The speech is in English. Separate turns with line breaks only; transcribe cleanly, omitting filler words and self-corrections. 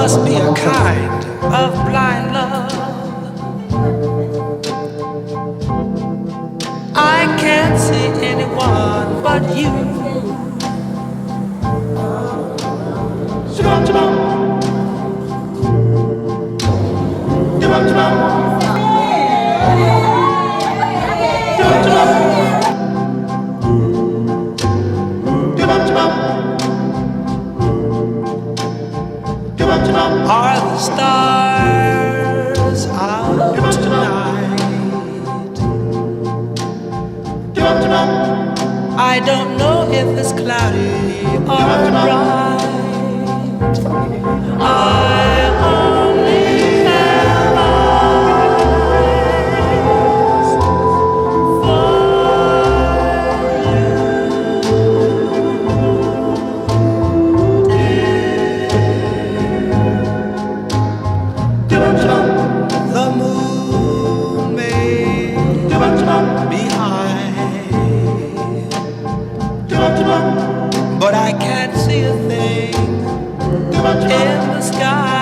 must be a kind of blind love. I can't see anyone but you. Are the stars out tonight? I don't know if it's cloudy or bright. I only have eyes for the moon may be high, but I can't see a thing in the sky.